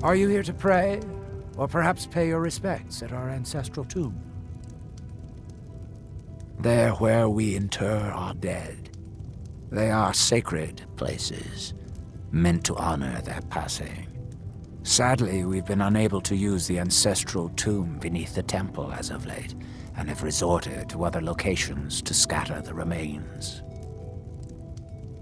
Are you here to pray? Or perhaps pay your respects at our ancestral tomb? They're where we inter our dead. They are sacred places, meant to honor their passing. Sadly, we've been unable to use the ancestral tomb beneath the temple as of late, and have resorted to other locations to scatter the remains.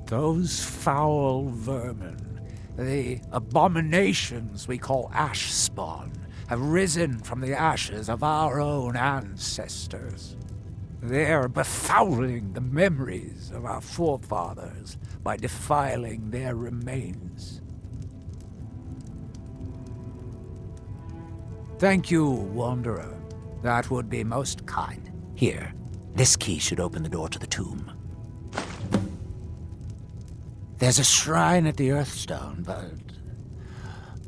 Those foul vermin, the abominations we call ash spawn, have risen from the ashes of our own ancestors. They're befouling the memories of our forefathers by defiling their remains. Thank you, Wanderer. That would be most kind. Here, this key should open the door to the tomb. There's a shrine at the Earthstone, but...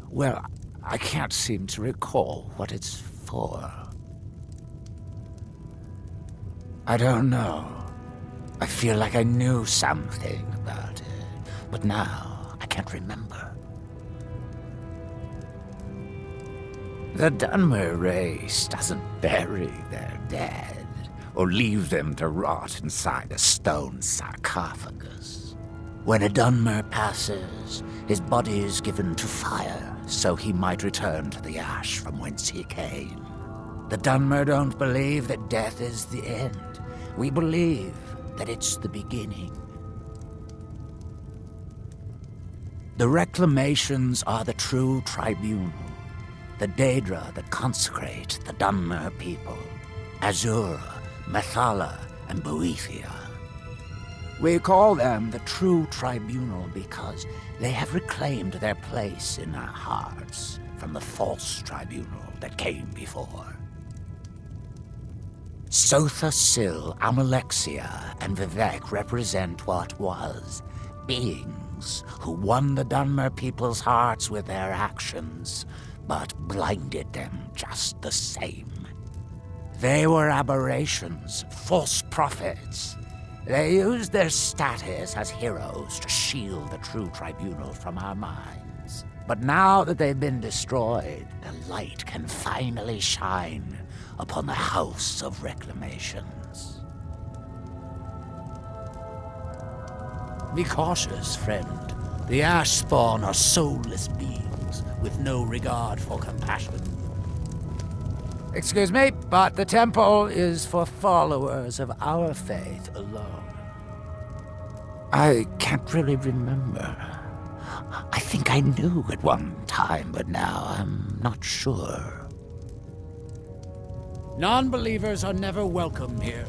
well, I can't seem to recall what it's for. I don't know. I feel like I knew something about it, but now I can't remember. The Dunmer race doesn't bury their dead, or leave them to rot inside a stone sarcophagus. When a Dunmer passes, his body is given to fire, so he might return to the ash from whence he came. The Dunmer don't believe that death is the end. We believe that it's the beginning. The reclamations are the true tribunal, the Daedra that consecrate the Dunmer people, Azura, Methala, and Boethia. We call them the true tribunal because they have reclaimed their place in our hearts from the false tribunal that came before. Sotha Sil, Amalexia, and Vivek represent what was, beings who won the Dunmer people's hearts with their actions, but blinded them just the same. They were aberrations, false prophets. They used their status as heroes to shield the true tribunal from our minds. But now that they've been destroyed, the light can finally shine upon the House of Reclamations. Be cautious, friend. The Ash Spawn are soulless beings with no regard for compassion. Excuse me, but the temple is for followers of our faith alone. I can't really remember. I think I knew at one time, but now I'm not sure. Non-believers are never welcome here.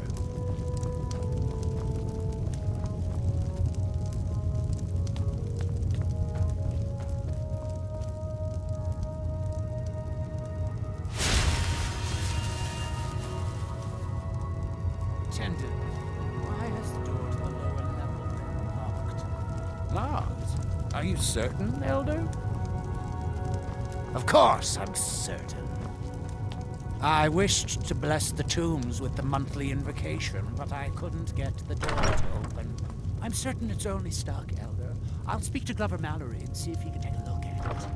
Attendant, why has the door to the lower level been locked? Locked? Are you certain, Elder? Of course I'm certain. I wished to bless the tombs with the monthly invocation, but I couldn't get the door to open. I'm certain it's only stuck, Elder. I'll speak to Glover Mallory and see if he can take a look at it.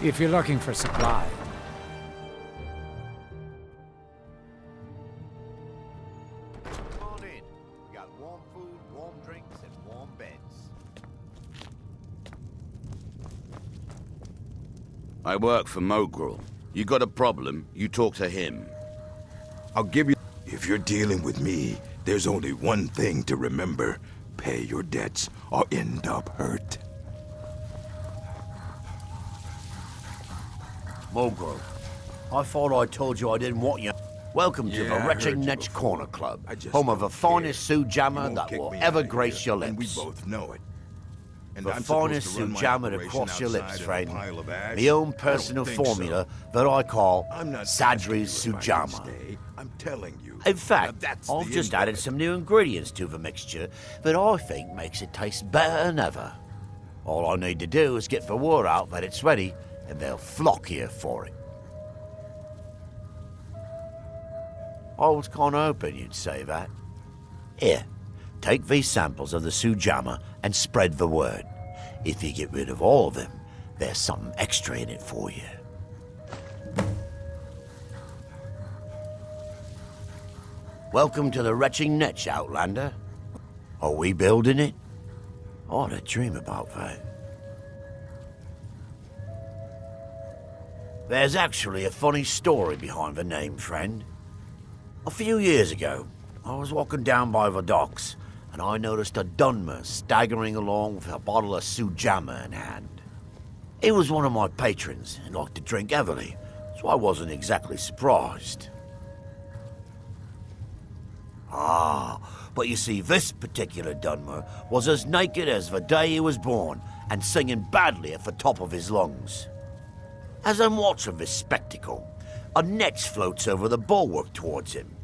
if you're looking for supply. Come on in. We got warm food, warm drinks, and warm beds. I work for Mogrel. You got a problem, you talk to him. I'll give you... If you're dealing with me, there's only one thing to remember. Pay your debts or end up hurt. Mogrel, I thought I told you I didn't want you. Welcome to the Yeah, I Retching heard you Netch before. Corner Club, I just home of the don't care. finest Sujamma You won't that kick will me ever out of grace here, your and we lips. both know it. And The I'm supposed finest to run my Sujamma to operation cross your lips, outside of a friend. pile of ash? My own I don't personal think so. formula that I call I'm not asking you Sadri's if I can Sujamma. stay. I'm telling you. In fact, Now that's I've the just end of added it. some new ingredients to the mixture that I think makes it taste better than ever. All I need to do is get the word out that it's ready, and they'll flock here for it. I was kind of hoping you'd say that. Here, take these samples of the Sujamma and spread the word. If you get rid of all of them, there's something extra in it for you. Welcome to the Retching Netch, Outlander. Are we building it? I ought to dream about that. There's actually a funny story behind the name, friend. A few years ago, I was walking down by the docks, and I noticed a Dunmer staggering along with a bottle of Sujamma in hand. He was one of my patrons and liked to drink heavily, so I wasn't exactly surprised. But you see, this particular Dunmer was as naked as the day he was born and singing badly at the top of his lungs. As I'm watching this spectacle, a netch floats over the bulwark towards him.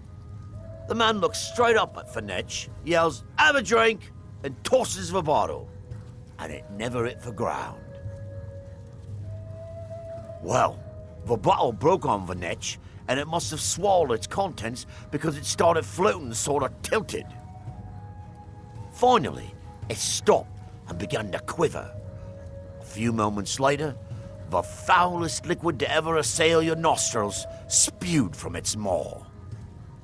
The man looks straight up at the netch, yells, "Have a drink," and tosses the bottle. And it never hit the ground. Well, the bottle broke on the netch, and it must have swallowed its contents because it started floating sort of tilted. Finally, it stopped and began to quiver. A few moments later, the foulest liquid to ever assail your nostrils spewed from its maw.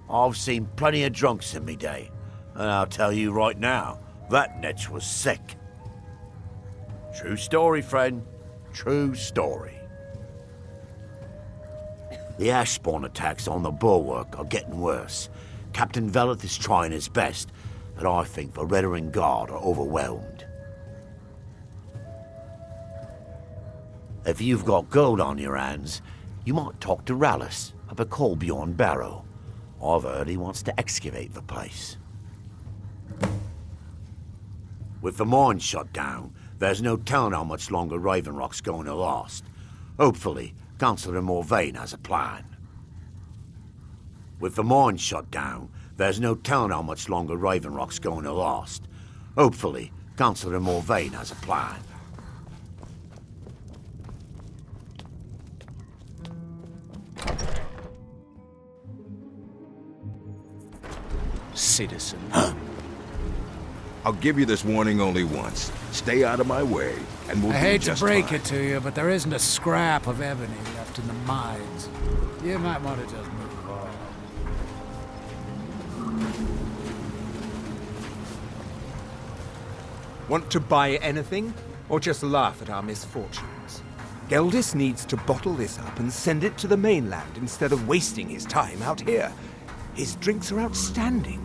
I've seen plenty of drunks in me day, and I'll tell you right now, that netch was sick. True story, friend. True story. The ash-spawn attacks on the bulwark are getting worse. Captain Veleth is trying his best, but I think the Rettering Guard are overwhelmed. If you've got gold on your hands, you might talk to Rallis up at Colbjorn Barrow. I've heard he wants to excavate the place. With the mine shut down, there's no telling how much longer Raven Rock's going to last. Hopefully, Councillor Morvain has a plan. With the mine shut down, there's no telling how much longer Raven Rock's going to last. Hopefully, Councillor Morvain has a plan. Citizen. I'll give you this warning only once. Stay out of my way, and we'll I do hate to just break fine. it to you, but there isn't a scrap of ebony left in the mines. You might want to just move on. Want to buy anything, or just laugh at our misfortunes? Geldis needs to bottle this up and send it to the mainland instead of wasting his time out here. His drinks are outstanding.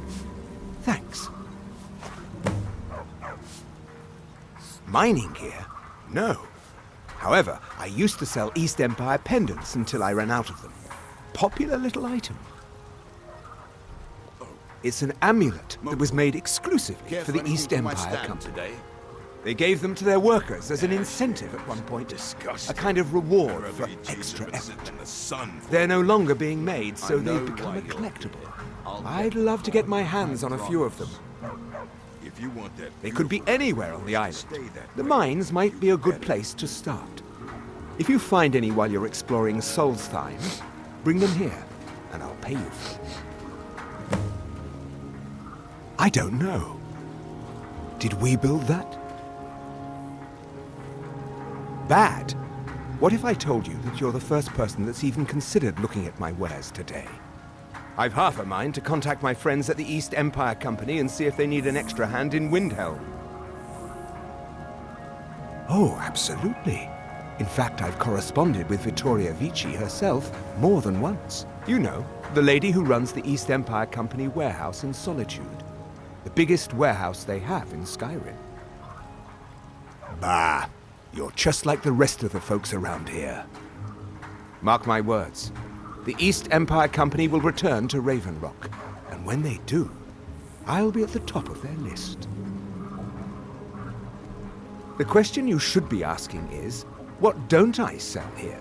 Thanks. Mining gear? No. However, I used to sell East Empire pendants until I ran out of them. Popular little item. It's an amulet that was made exclusively for the East Empire Company. Today? They gave them to their workers as an incentive at one point. Disgusting. A kind of reward Wherever for you choose extra to sit effort. in the sun for They're no longer being made, so I know they've become why a you're collectible. I'd love to get my hands on a few of them. If you want that, They could be anywhere on the island. Stay that The way. mines might be a good place to start. If you find any while you're exploring Solstheim, bring them here, and I'll pay you for them. I don't know. Did we build that? Bad. What if I told you that you're the first person that's even considered looking at my wares today? I've half a mind to contact my friends at the East Empire Company and see if they need an extra hand in Windhelm. Oh, absolutely. In fact, I've corresponded with Vittoria Vici herself more than once. You know, the lady who runs the East Empire Company warehouse in Solitude. The biggest warehouse they have in Skyrim. Bah, you're just like the rest of the folks around here. Mark my words. The East Empire Company will return to Raven Rock, and when they do, I'll be at the top of their list. The question you should be asking is, what don't I sell here?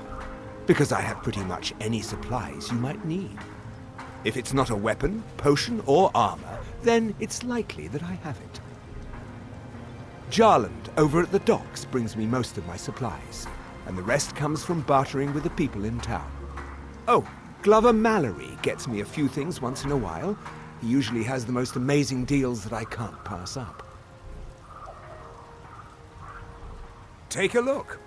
Because I have pretty much any supplies you might need. If it's not a weapon, potion, or armor, then it's likely that I have it. Jarland, over at the docks, brings me most of my supplies, and the rest comes from bartering with the people in town. Oh, Glover Mallory gets me a few things once in a while. He usually has the most amazing deals that I can't pass up. Take a look.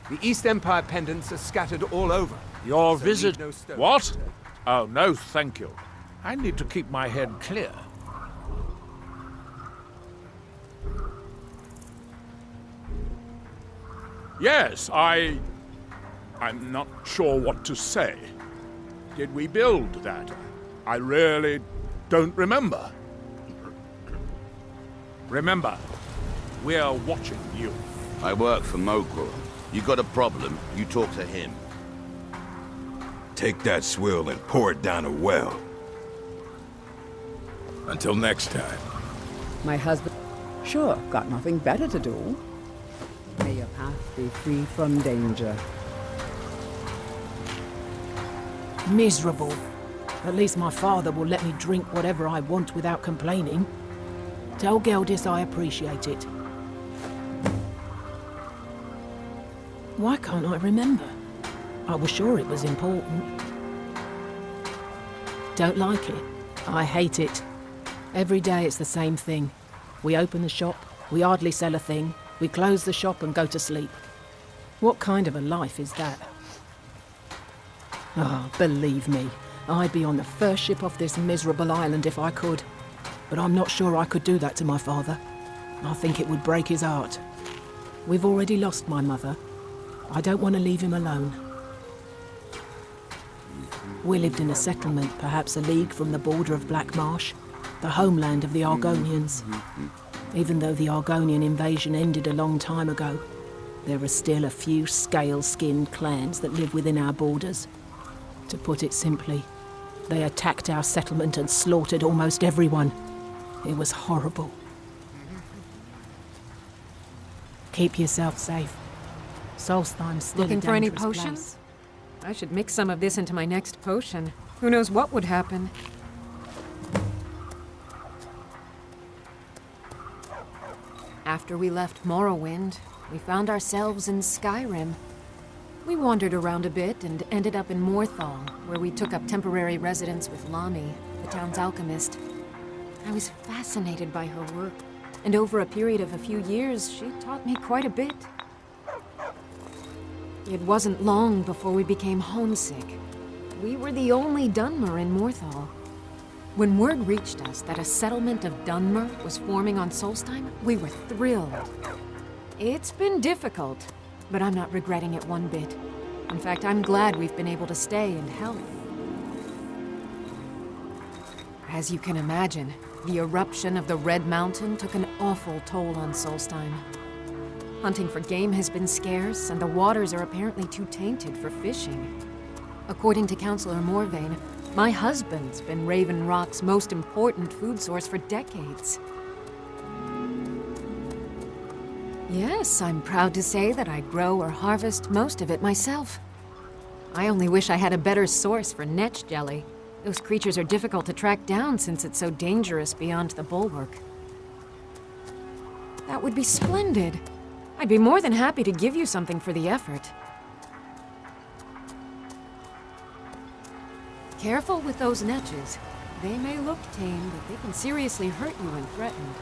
The East Empire pendants are scattered all over. Your So visit... leave no stone What? unturned. Oh, no, thank you. I need to keep my head clear. Yes, I'm not sure what to say. Did we build that? I really don't remember. Remember, we're watching you. I work for Mogrul. You got a problem, you talk to him. Take that swill and pour it down a well. Until next time. My husband... Sure, got nothing better to do. May your path be free from danger. Miserable. At least my father will let me drink whatever I want without complaining. Tell Geldis I appreciate it. Why can't I remember? I was sure it was important. Don't like it. I hate it. Every day it's the same thing. We open the shop, we hardly sell a thing, we close the shop and go to sleep. What kind of a life is that? Oh, believe me, I'd be on the first ship off this miserable island if I could. But I'm not sure I could do that to my father. I think it would break his heart. We've already lost my mother. I don't want to leave him alone. We lived in a settlement, perhaps a league from the border of Black Marsh, the homeland of the Argonians. Even though the Argonian invasion ended a long time ago, there are still a few scale-skinned clans that live within our borders. To put it simply, they attacked our settlement and slaughtered almost everyone. It was horrible. Keep yourself safe. Solstheim's still Looking a for any dangerous potions? place. I should mix some of this into my next potion. Who knows what would happen? After we left Morrowind, we found ourselves in Skyrim. We wandered around a bit and ended up in Morthal, where we took up temporary residence with Lami, the town's alchemist. I was fascinated by her work, and over a period of a few years, she taught me quite a bit. It wasn't long before we became homesick. We were the only Dunmer in Morthal. When word reached us that a settlement of Dunmer was forming on Solstheim, we were thrilled. It's been difficult, but I'm not regretting it one bit. In fact, I'm glad we've been able to stay and help. As you can imagine, the eruption of the Red Mountain took an awful toll on Solstheim. Hunting for game has been scarce, and the waters are apparently too tainted for fishing. According to Counselor Morvain, my husband's been Raven Rock's most important food source for decades. Yes, I'm proud to say that I grow or harvest most of it myself. I only wish I had a better source for netch jelly. Those creatures are difficult to track down since it's so dangerous beyond the bulwark. That would be splendid. I'd be more than happy to give you something for the effort. Careful with those netches. They may look tame, but they can seriously hurt you when threatened.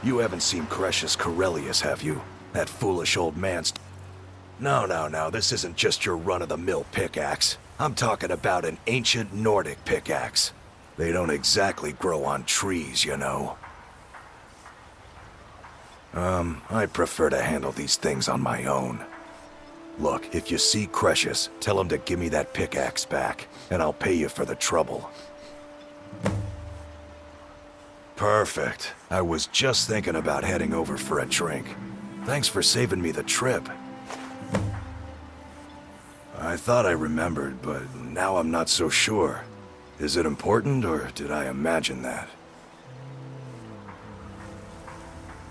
You haven't seen Crescius Corellius, have you? That foolish old man's... No, this isn't just your run-of-the-mill pickaxe. I'm talking about an ancient Nordic pickaxe. They don't exactly grow on trees, you know. I prefer to handle these things on my own. Look, if you see Crescius, tell him to give me that pickaxe back, and I'll pay you for the trouble. Perfect. I was just thinking about heading over for a drink. Thanks for saving me the trip. I thought I remembered, but now I'm not so sure. Is it important, or did I imagine that?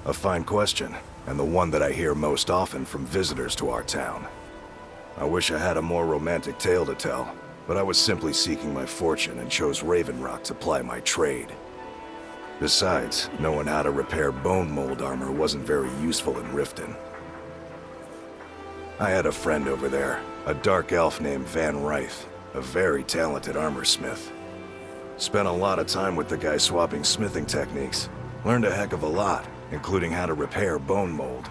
A fine question, and the one that I hear most often from visitors to our town. I wish I had a more romantic tale to tell, but I was simply seeking my fortune and chose Raven Rock to ply my trade. Besides, knowing how to repair bone mold armor wasn't very useful in Riften. I had a friend over there, a dark elf named Van Ryth, a very talented armorsmith. Spent a lot of time with the guy swapping smithing techniques. Learned a heck of a lot, including how to repair bone mold.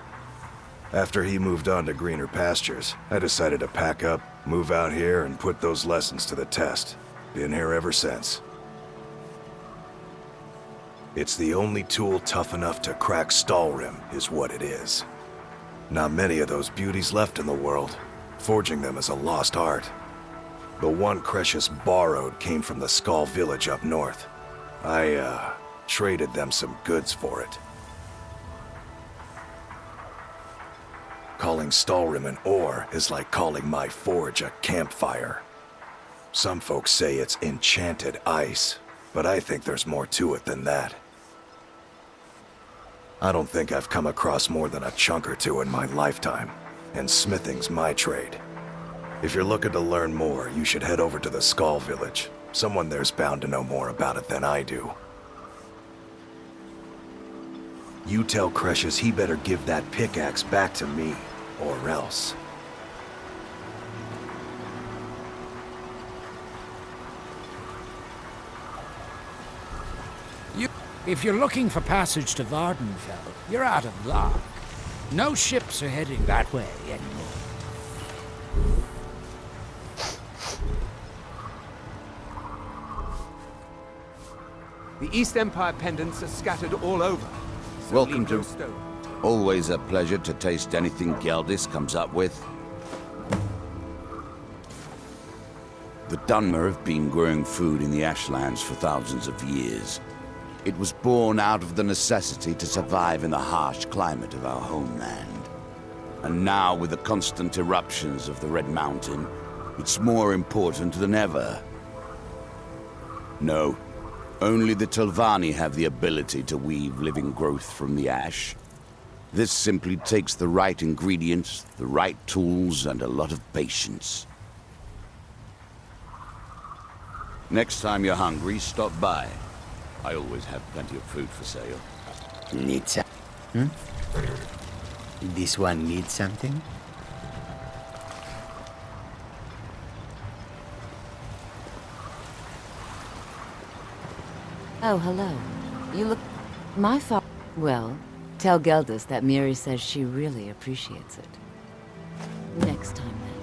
After he moved on to greener pastures, I decided to pack up, move out here, and put those lessons to the test. Been here ever since. It's the only tool tough enough to crack Stalrim, is what it is. Not many of those beauties left in the world. Forging them is a lost art. The one Crescius borrowed came from the Skull village up north. I, traded them some goods for it. Calling Stalrim an ore is like calling my forge a campfire. Some folks say it's enchanted ice, but I think there's more to it than that. I don't think I've come across more than a chunk or two in my lifetime, and smithing's my trade. If you're looking to learn more, you should head over to the Skull village. Someone there's bound to know more about it than I do. You tell Crescius he better give that pickaxe back to me, or else. If you're looking for passage to Vardenfell, you're out of luck. No ships are heading that way anymore. The East Empire pendants are scattered all over. So Welcome to... stone. Always a pleasure to taste anything Geldis comes up with. The Dunmer have been growing food in the Ashlands for thousands of years. It was born out of the necessity to survive in the harsh climate of our homeland. And now, with the constant eruptions of the Red Mountain, it's more important than ever. No, only the Telvanni have the ability to weave living growth from the ash. This simply takes the right ingredients, the right tools, and a lot of patience. Next time you're hungry, stop by. I always have plenty of food for sale. Need some? This one needs something? Oh, hello. You look... My father... Well, tell Geldis that Miri says she really appreciates it. Next time, then.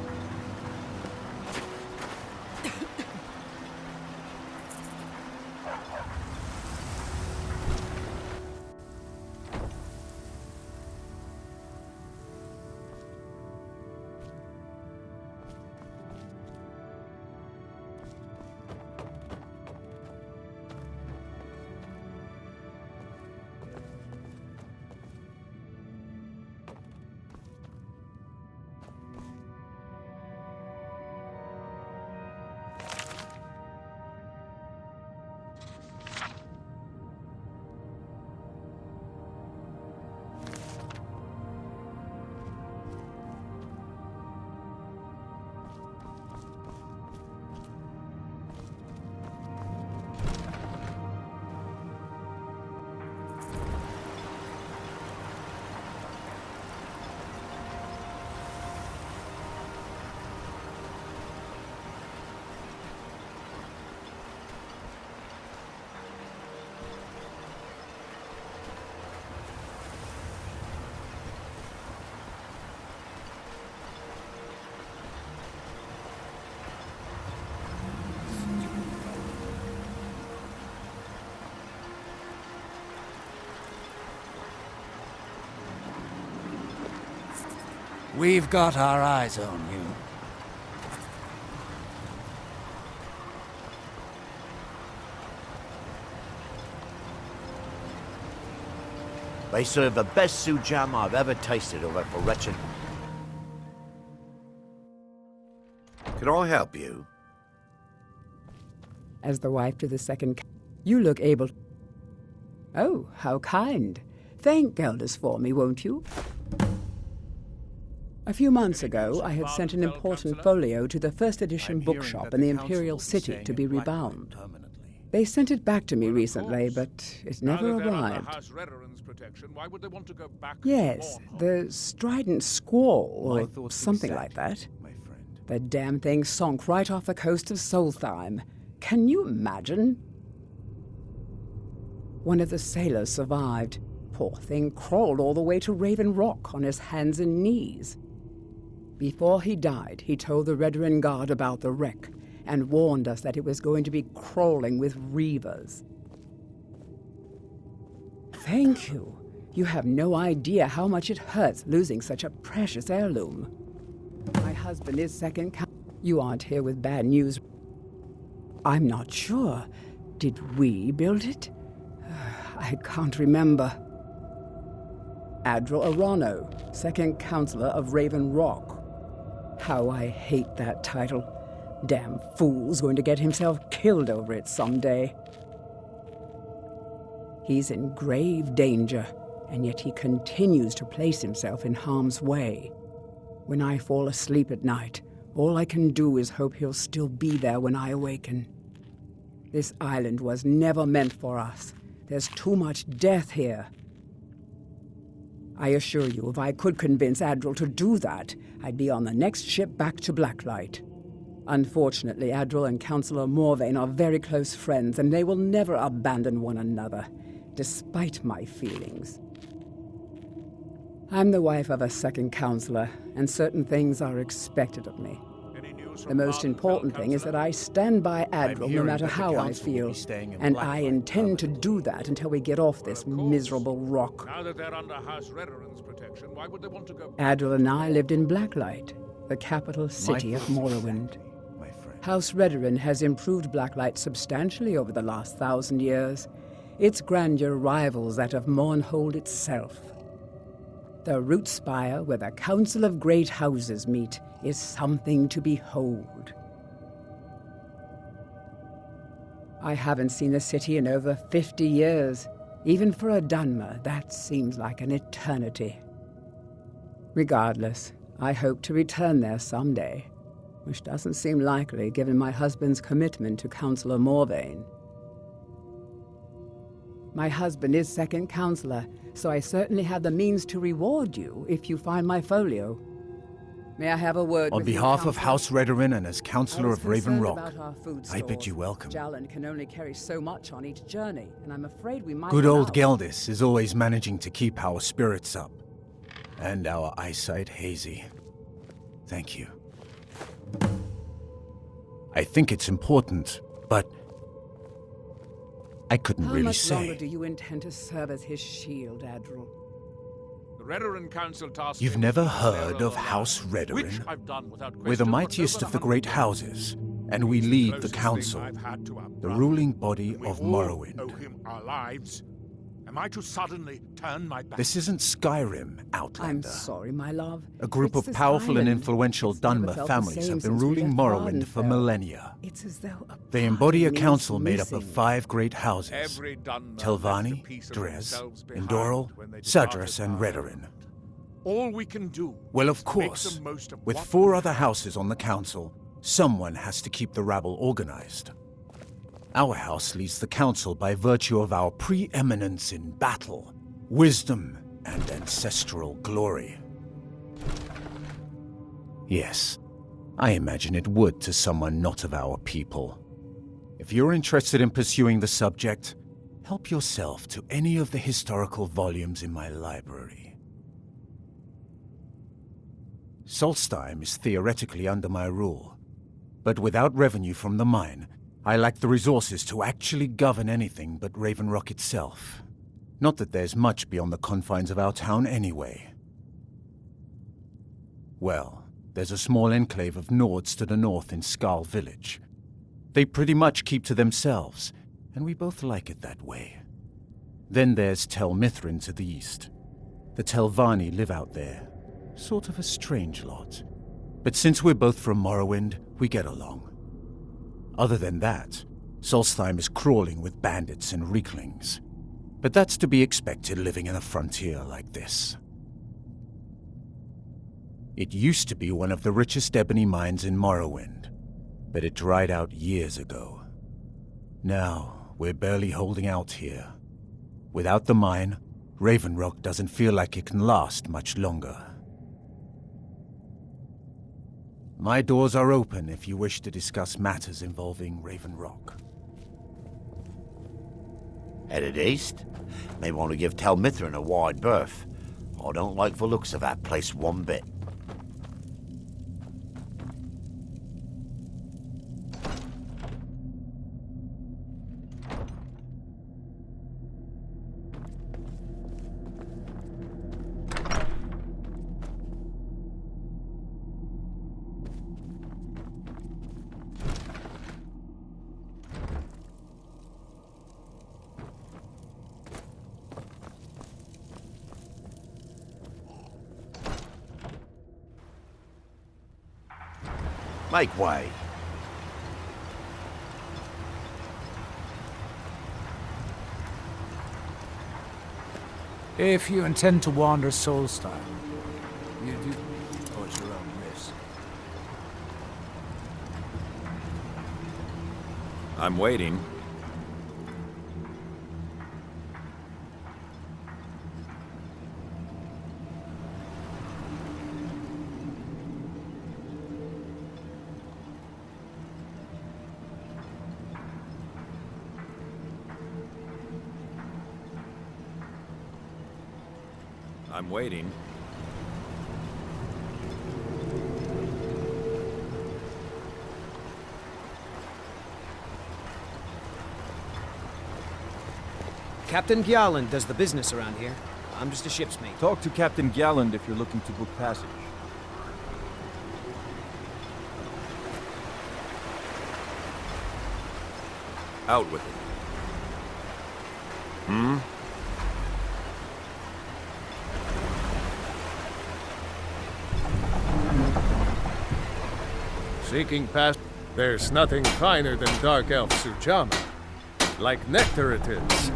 We've got our eyes on you. They serve the best sujam I've ever tasted over for wretched... Can I help you? As the wife to the second... You look able... Oh, how kind. Thank Geldis for me, won't you? A few months ago, I had sent an important folio to the first edition bookshop in the Imperial City to be rebound. They sent it back to me recently, but it never arrived. Yes, the Strident Squall, or something like that. The damn thing sunk right off the coast of Solstheim. Can you imagine? One of the sailors survived. Poor thing crawled all the way to Raven Rock on his hands and knees. Before he died, he told the Redoran Guard about the wreck and warned us that it was going to be crawling with reavers. Thank you. You have no idea how much it hurts losing such a precious heirloom. My husband is second count. You aren't here with bad news. I'm not sure. Did we build it? I can't remember. Adral Arano, second counselor of Raven Rock. How I hate that title. Damn fool's going to get himself killed over it someday. He's in grave danger, and yet he continues to place himself in harm's way. When I fall asleep at night, all I can do is hope he'll still be there when I awaken. This island was never meant for us. There's too much death here. I assure you, if I could convince Adral to do that, I'd be on the next ship back to Blacklight. Unfortunately, Adral and Councillor Morvain are very close friends, and they will never abandon one another, despite my feelings. I'm the wife of a second councillor, and certain things are expected of me. The most important thing is that I stand by Adral no matter how I feel, and I intend to do that until we get off this miserable rock. Now that they're under House Redoran's protection, why would they want to go... Adral and I lived in Blacklight, the capital city of Morrowind. House Redoran has improved Blacklight substantially over the last 1,000 years. Its grandeur rivals that of Mournhold itself. The root spire, where the Council of Great Houses meet, is something to behold. I haven't seen the city in over 50 years. Even for a Dunmer, that seems like an eternity. Regardless, I hope to return there someday, which doesn't seem likely given my husband's commitment to Councillor Morvain. My husband is second councillor, so I certainly have the means to reward you if you find my folio. May I have a word On with you, behalf of Council? House Redorin and as Councillor I was of Raven concerned Rock, about our food I bid stores. you welcome. Jalan can only carry so much on each journey, and I'm afraid we might Good run old out. Geldis is always managing to keep our spirits up. And our eyesight hazy. Thank you. I think it's important, but I couldn't How really much longer say. do you intend to serve as his shield, Admiral? The Redoran Council tasked You've me never with heard Pharaoh of House Alliance, which Redorin? I've done without We're the question for mightiest over of the 100 great years. houses, and we He's the lead the closest thing council, I've had to our the brother, ruling body and we of all Morrowind. owe him our lives. Am I to suddenly turn my back? This isn't Skyrim, I'm Outlander. sorry, my love. A group It's of this powerful and island. influential It's never Dunmer felt the families same have been since we ruling left Morrowind for Vardenfell. millennia. It's as though a They part embody a of me is council made up of missing. 5 great houses. Every Dunmer left a Telvanni, piece of Dres, themselves behind Indoril, when they Sadras, departed and our Redorin. land. All we can do Well, is of make course, the most of with what 4 we other have. houses on the council, someone has to keep the rabble organized. Our house leads the council by virtue of our preeminence in battle, wisdom, and ancestral glory. Yes, I imagine it would to someone not of our people. If you're interested in pursuing the subject, help yourself to any of the historical volumes in my library. Solstheim is theoretically under my rule, but without revenue from the mine, I lack the resources to actually govern anything but Raven Rock itself. Not that there's much beyond the confines of our town anyway. Well, there's a small enclave of Nords to the north in Skarl Village. They pretty much keep to themselves, and we both like it that way. Then there's Tel Mithrin to the east. The Telvanni live out there. Sort of a strange lot. But since we're both from Morrowind, we get along. Other than that, Solstheim is crawling with bandits and reeklings. But that's to be expected living in a frontier like this. It used to be one of the richest ebony mines in Morrowind, but it dried out years ago. Now, we're barely holding out here. Without the mine, Raven Rock doesn't feel like it can last much longer. My doors are open if you wish to discuss matters involving Raven Rock. Headed east? May want to give Tel Mithrin a wide berth. I don't like the looks of that place one bit. Make way. If you intend to wander Solstheim, you do at your own risk. I'm waiting. I'm waiting. Captain Gjalland does the business around here. I'm just a ship's mate. Talk to Captain Gjalland if you're looking to book passage. Out with it. Hmm? Seeking past, there's nothing finer than Dark Elf Sujamma. Like nectar it is.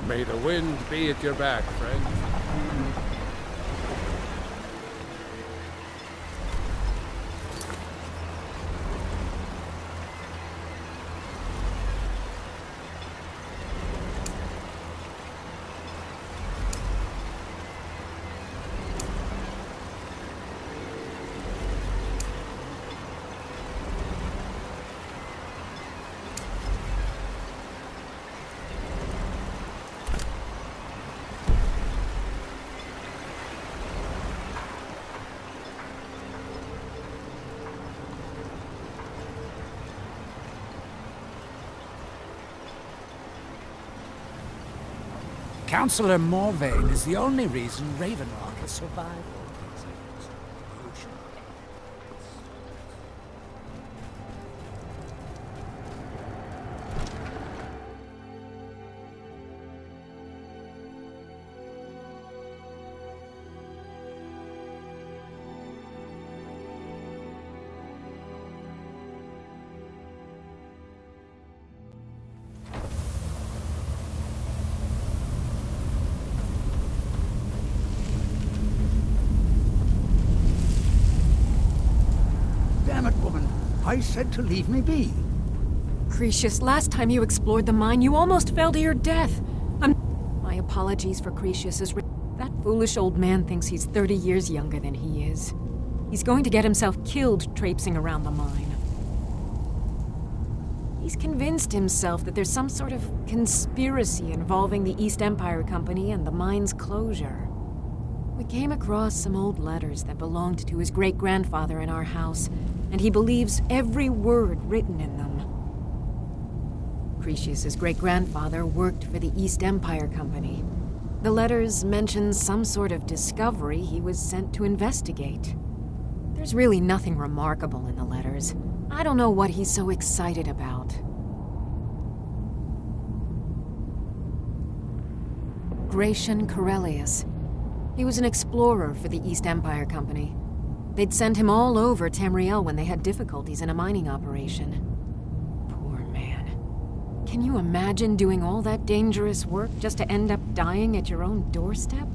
May the wind be at your back, friend. Councillor Morvain is the only reason Ravenrock has survived. Damn it, woman. I said to leave me be. Cretius, last time you explored the mine, you almost fell to your death. My apologies for Cretius's... That foolish old man thinks he's 30 years younger than he is. He's going to get himself killed traipsing around the mine. He's convinced himself that there's some sort of conspiracy involving the East Empire Company and the mine's closure. We came across some old letters that belonged to his great-grandfather in our house, and he believes every word written in them. Cretius's great-grandfather worked for the East Empire Company. The letters mention some sort of discovery he was sent to investigate. There's really nothing remarkable in the letters. I don't know what he's so excited about. Gratian Corellius. He was an explorer for the East Empire Company. They'd send him all over Tamriel when they had difficulties in a mining operation. Poor man. Can you imagine doing all that dangerous work just to end up dying at your own doorstep?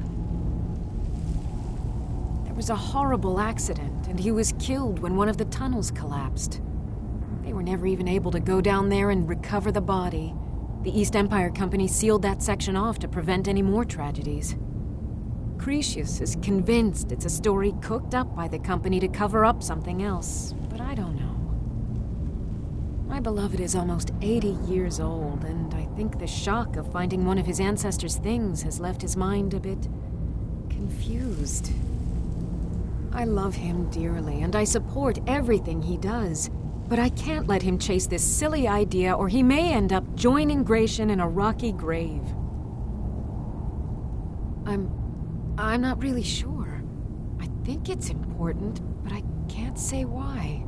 There was a horrible accident, and he was killed when one of the tunnels collapsed. They were never even able to go down there and recover the body. The East Empire Company sealed that section off to prevent any more tragedies. Cretius is convinced it's a story cooked up by the company to cover up something else, but I don't know. My beloved is almost 80 years old, and I think the shock of finding one of his ancestors' things has left his mind a bit confused. I love him dearly, and I support everything he does, but I can't let him chase this silly idea, or he may end up joining Gratian in a rocky grave. I'm not really sure. I think it's important, but I can't say why.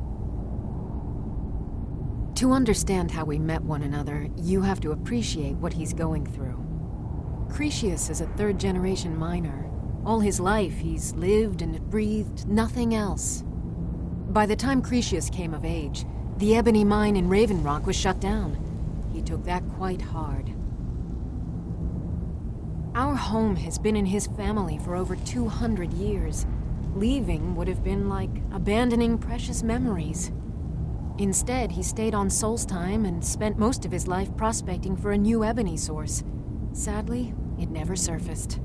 To understand how we met one another, you have to appreciate what he's going through. Cretius is a third-generation miner. All his life, he's lived and breathed nothing else. By the time Cretius came of age, the ebony mine in Ravenrock was shut down. He took that quite hard. Our home has been in his family for over 200 years. Leaving would have been like abandoning precious memories. Instead, he stayed on Solstheim and spent most of his life prospecting for a new ebony source. Sadly, it never surfaced.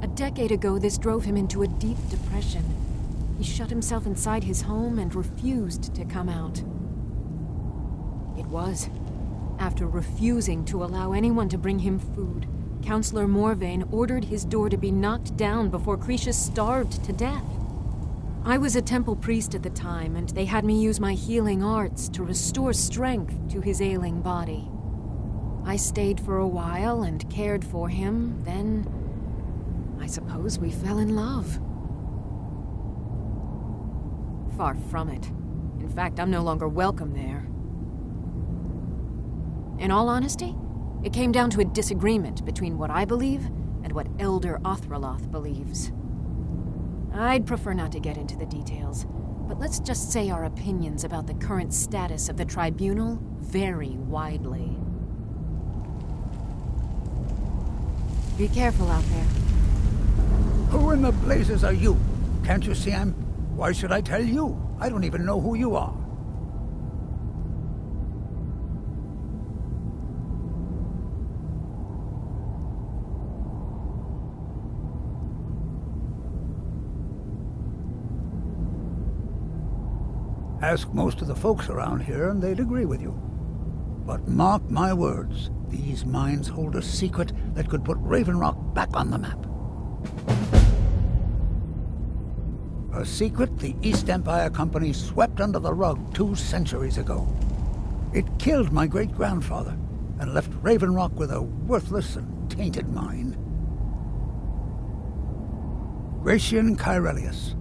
A decade ago, this drove him into a deep depression. He shut himself inside his home and refused to come out. It was after refusing to allow anyone to bring him food, Councillor Morvain ordered his door to be knocked down before Cretius starved to death. I was a temple priest at the time, and they had me use my healing arts to restore strength to his ailing body. I stayed for a while and cared for him, then I suppose we fell in love. Far from it. In fact, I'm no longer welcome there. In all honesty, it came down to a disagreement between what I believe and what Elder Othraloth believes. I'd prefer not to get into the details, but let's just say our opinions about the current status of the Tribunal vary widely. Be careful out there. Who in the blazes are you? Can't you see I'm... Why should I tell you? I don't even know who you are. Ask most of the folks around here and they'd agree with you. But mark my words, these mines hold a secret that could put Ravenrock back on the map. A secret the East Empire Company swept under the rug 2 centuries ago. It killed my great-grandfather, and left Raven Rock with a worthless and tainted mine. Gratian Kyrelius.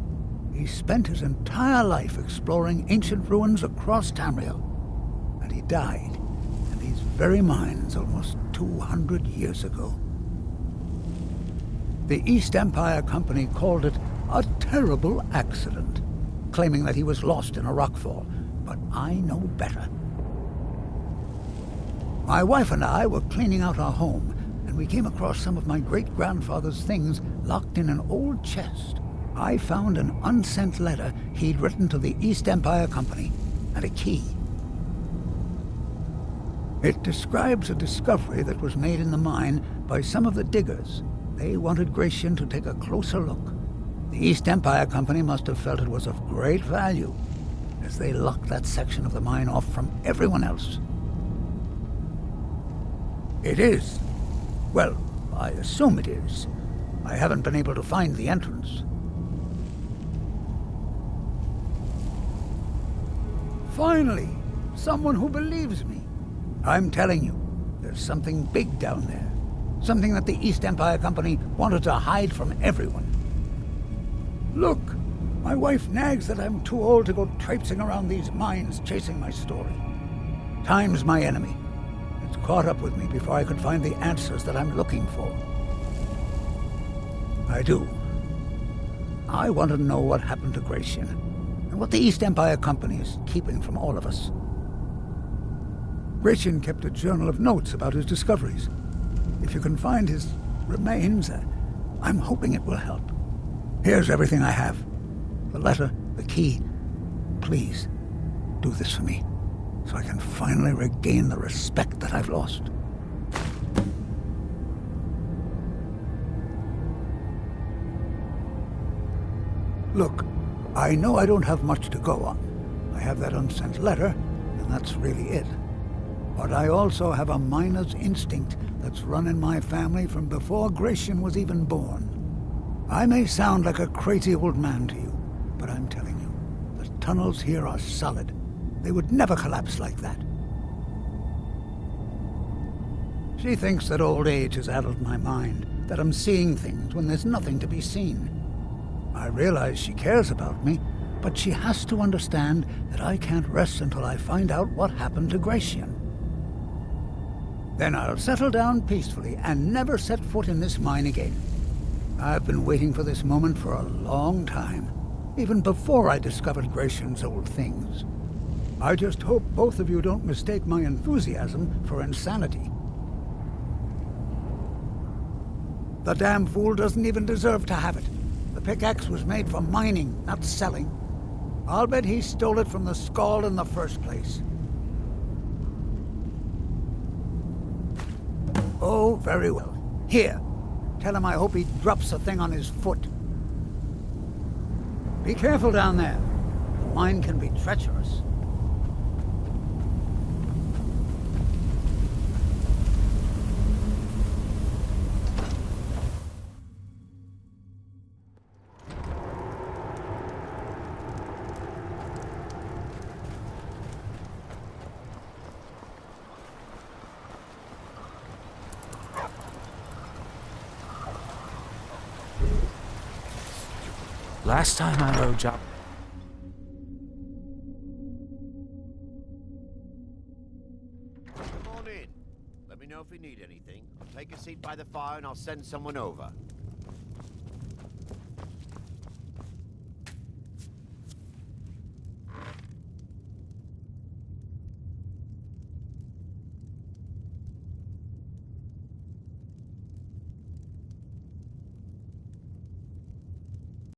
He spent his entire life exploring ancient ruins across Tamriel, and he died in these very mines almost 200 years ago. The East Empire Company called it a terrible accident, claiming that he was lost in a rockfall, but I know better. My wife and I were cleaning out our home, and we came across some of my great-grandfather's things locked in an old chest. I found an unsent letter he'd written to the East Empire Company, and a key. It describes a discovery that was made in the mine by some of the diggers. They wanted Gratian to take a closer look. The East Empire Company must have felt it was of great value, as they locked that section of the mine off from everyone else. It is. Well, I assume it is. I haven't been able to find the entrance. Finally, someone who believes me. I'm telling you, there's something big down there. Something that the East Empire Company wanted to hide from everyone. Look, my wife nags that I'm too old to go traipsing around these mines chasing my story. Time's my enemy. It's caught up with me before I could find the answers that I'm looking for. I do. I want to know what happened to Gratian, and what the East Empire Company is keeping from all of us. Gratian kept a journal of notes about his discoveries. If you can find his remains, I'm hoping it will help. Here's everything I have. The letter, the key. Please, do this for me, so I can finally regain the respect that I've lost. Look, I know I don't have much to go on. I have that unsent letter, and that's really it. But I also have a miner's instinct that's run in my family from before Gratian was even born. I may sound like a crazy old man to you, but I'm telling you, the tunnels here are solid. They would never collapse like that. She thinks that old age has addled my mind, that I'm seeing things when there's nothing to be seen. I realize she cares about me, but she has to understand that I can't rest until I find out what happened to Gratian. Then I'll settle down peacefully and never set foot in this mine again. I've been waiting for this moment for a long time, even before I discovered Gratian's old things. I just hope both of you don't mistake my enthusiasm for insanity. The damn fool doesn't even deserve to have it. The pickaxe was made for mining, not selling. I'll bet he stole it from the Skald in the first place. Oh, very well. Here, tell him I hope he drops the thing on his foot. Be careful down there. The mine can be treacherous. Last time I rode job. Come on in. Let me know if you need anything. I'll take a seat by the fire and I'll send someone over.